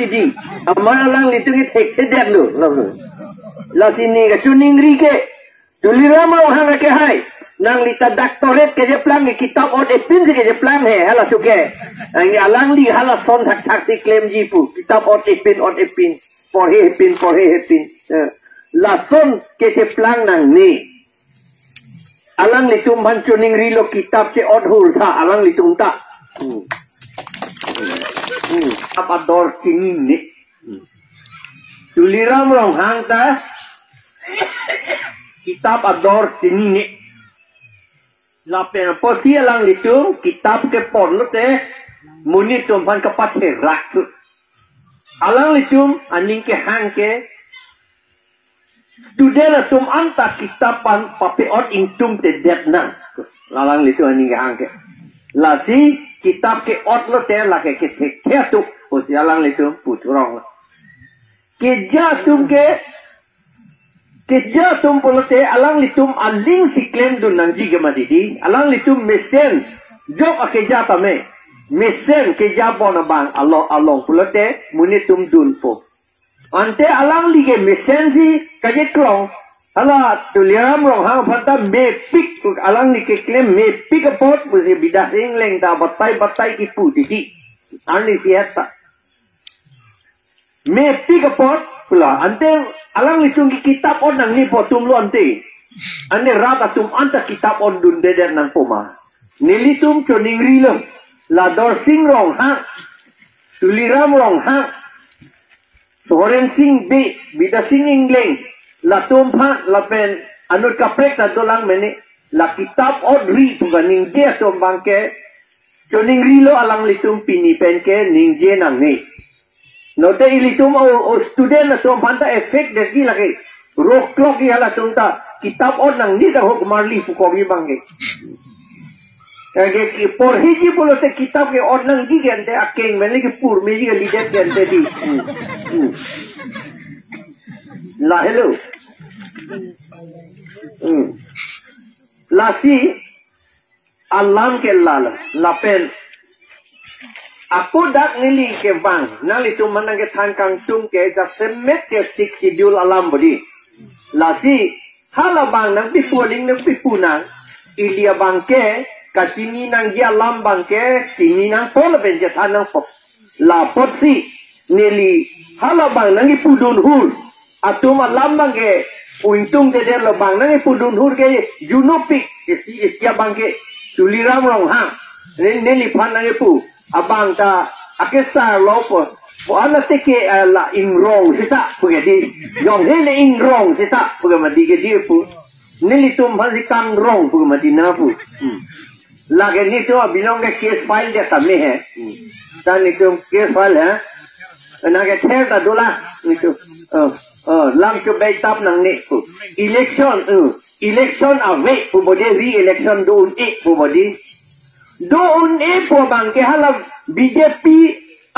Kethekji. Amana lang itu Kethekji lu. La sini ke cuning rike. Tulirama orang ke hai. Nang lita aDoctorate ke je plan ke kitab od epin ke je plan he. Hala suke. Ang alang li hala son tak si claim jipu. Kitab od epin. Por he epin. La son ke je plan nang ni. Alang litum ban cuning rilo kitab se od hul sa. Alang litum tak. Ador chinine. Tuliram rong hang ta. Kitab ador chinine. La pena posi alang litum kitab ke porno te muni tumpan kapat he rak. Alang litum aning ke hang ke tudela tum anta kitapan papeot intum te detna. Alang litum aning ke hang ke. La si kitab ke ot lo te la ke tu posi alang litum putrong. Keja tum polote alang litum aling si claim dun nangji ke madidi alang litum mesen jok akeja tame mesen keja bona bang along polote munitum dun po ante alang lige mesen si kaje klong hala tuliam rong hang phata me pik alang ni ke claim me pik apot busi bidah sing leng ta batai ki pu didi ani siata me pik apot pula ante alang litung ki kitab on nang ni po tum lu ante ane rata tum anta kitab on dun deder nang poma nilitum choning rilo la dor sing rong ha tuliram rong ha soren sing be bida sing ingleng la tum pha la pen anut kaprek ta dolang meni la kitab on ri tuga ning dia som bangke choning rilo alang litum pini penke ning je nang ni note ilitum o student na som panta effect desi lagi rock clock yala tumta kitab on nang ni ta hok marli pukogi bange kage ki por hiji polo te kitab ke on nang ji gente akeng meli ki pur meji ke lidet gente di la hello la si alam ke la pen Aku dak nili ke bang, nali tu mana ke tan kang tum ke ja semet ke sik sidul alam bodi. Lasi hala bang nang pipuling nang pipuna, ilia bang ke kacini nang dia alam bang ke sini nang pol benja tanang pop. La potsi nili hala bang nang ipudun hur, atum alam bang ke untung de der lo bang nang ipudun hur ke junopik isia bang ke tuliram rong ha. Nili pan nang ipu. Abang ta akesa lopo po ana teke la ingrong sita pugedi yong hele ingrong sita pugamadi ke dia pu nilitum hasi kang rong pugamadi na pu lage ni to bilong ke case file dia tame hai dan nitum case file hai na ke ther ta dola nitu lam ke bai tap nang ni pu election ave pu bode re election do pu bode doon po bang ke halam BJP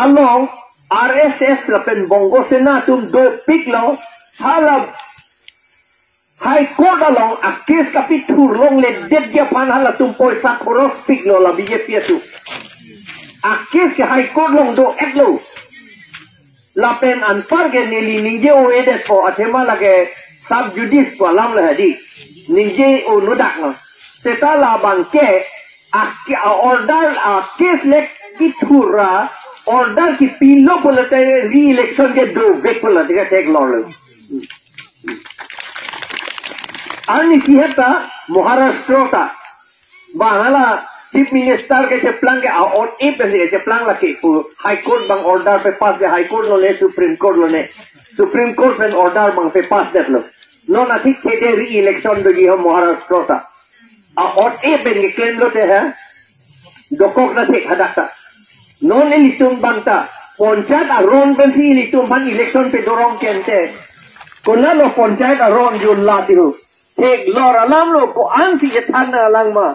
along RSS lapen bongo senatum do piklo halam high court along akis kapitur long le det dia pan hala tum poisa koros piklo la BJP tu akis ke high court long do eklo lapen anpar ke nili ninje o edet po athema lage sub judice po alam la hadi ninje o nudak no setala bang ke order case lek kitura order ki pilo polate re-election ke do vek polate ka tek lor ani sihata Maharashtra ta bangala chief minister ke cheplang ke on e pe cheplang la ke high court bang order pe pass de high court lo le supreme court pen order bang pe pass det lo no na thik ke re-election do ji ho Maharashtra ta और एक बेन के क्लेम लोटे है dokok na tek hadakta non ilitum bangta ponchayat aron bensi ilitum ban election pe dorong kente kona lo ponchayat aron jun latiru tek lor alam lo ko ansi yetan alang ma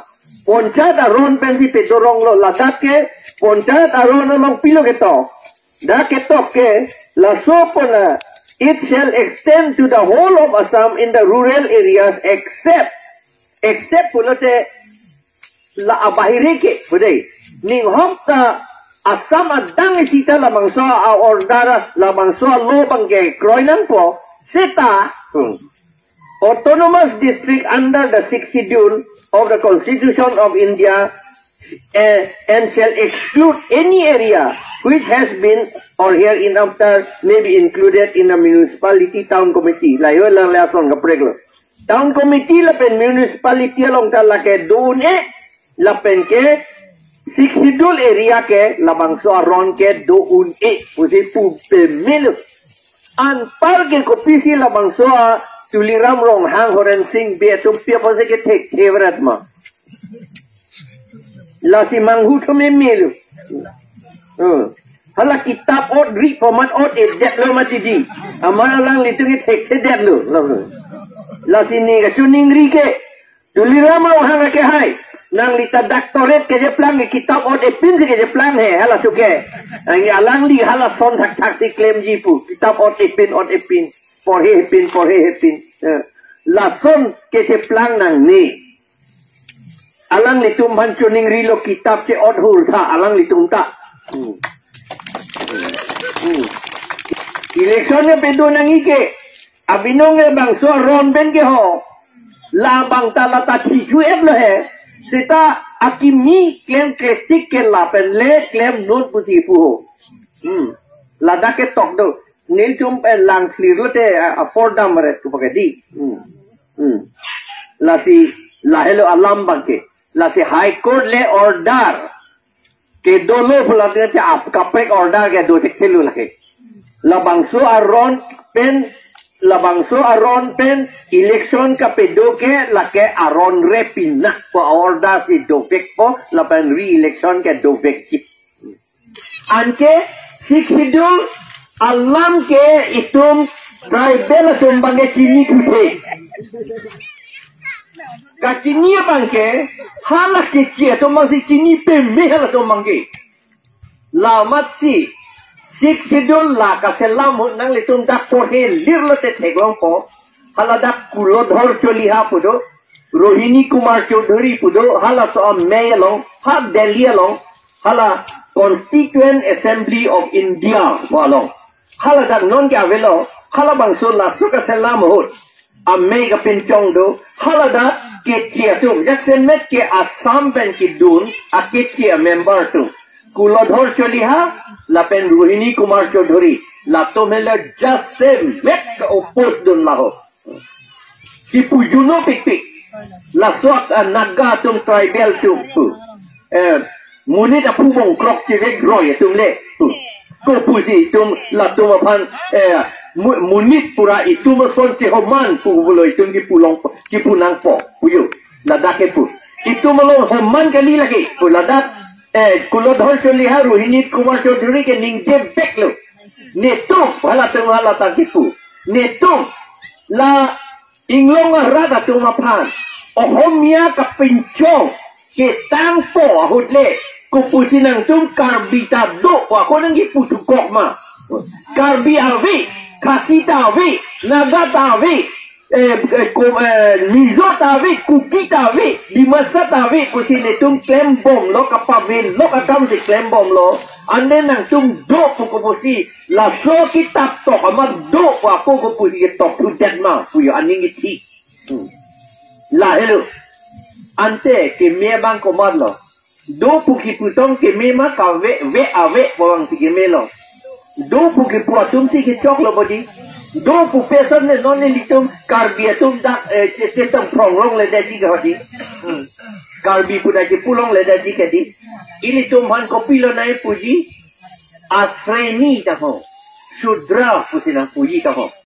ponchayat aron bensi pe dorong lo ladat ke ponchayat aron amang pilo keto da ketok ke la sopona it shall extend to the whole of Assam in the rural areas except pulote la abahire ke budai ning hokta asam adang sita lamang so a ordara lamang so lo bangke kroinan po seta autonomous district under the 6th schedule of the Constitution of India and shall exclude any area which has been or hereinafter may be included in a municipality town committee. Layo lang lason ka preglo. Town committee lapen municipality long talake doon lapen ke 6th schedule area ke labang so aron ke doon usi pu pemil an parke kopisi labang so tuliram rong hang horen sing be tum pia pose ke tek favorite ma la si manghu to me melu hala kitab ot ri format ot det lo mati di amana lang litung tek det lo la si ni ga tuning ri ke tuliram rong hang ke hai nang lita doctorate ke je plan ke kitab ot epin ke je plan he hala suke ang alang li hala son thak thak si claim ji pu kitab ot epin por he epin la son ke je plan nang ni alang litum ban chuning rilo kitab che ot hul tha alang litum ta election ne pedo nang ike abinong e bang so ron ben ke ho la bang ta la ta thi chu et lo he seta akimi claim klasik ke la pen le claim not pusi pu ho la da ke tok do nil chum pe lang clear lo te afford damre tu pagadi la si la hello alam bangke la si high court le order ke do lo phula te ap kapek order ke do te khelu lake la bangso aron pen labangso aron pen election ka pedo ke lake aron repina po order si dovek po lapan re-election ke dovek ki anke sikhidu alam ke itum tribal sumbange chini kute ka chini bangke hala ke chia to mang si chini pe me hala to mangke lamat si sik sidul la ka selam nang litum dak por he lirlo te theglong po hala dak kulodhor choliha pudo rohini kumar chaudhary pudo hala so mayalong ha delhi along hala constituent assembly of india walong hala dak non ka velo hala bangso la so ka selam hot amme ka pinchong do hala da ke tia tum jaksen met ke assam ben ki dun a ke tia member tu kulodhor choliha lapen rohini kumar chaudhary lato mela just se met opos dun laho si pujuno pik la swat naga tum tribal tum munit apu bong krok ti vek roy tum le ko pusi tum lato aphan munit pura itu son ti homan pu boloi tum ki pulong ki punang po puyu ladak pu itu malong homan kali lagi pu ladak kulodhor choliha rohini kumar chaudhary ke ningje beklo netum hala ta kipu netum la inglong rada tum aphan ohomia ka pinchong ke tangpo hodle ku pusinang tum karbita do wa ko nang iputu kokma karbi avi kasita avi nagata avi Mizot avi, kukita avi, dimasat avi, kusine tum claim bomb lo, kapavin lo, kakam si claim bomb lo, ande nang tum do pukupusi, la so kitap tok, amat do ako kupusi tok tu jadma, puyo aning iti. La hello, ante ke me bang komad lo, do pukiputong ke me ma ka ve ave pawang si ke me lo, do pukipuatum si ke chok lo bodi, do pu person ne non ne litum karbi atum dak system pronglong le daji ka hodi karbi pu daji pulong le daji ka di ili tum han kopilo nai puji asreni ta ho shudra pu sina puji ta ho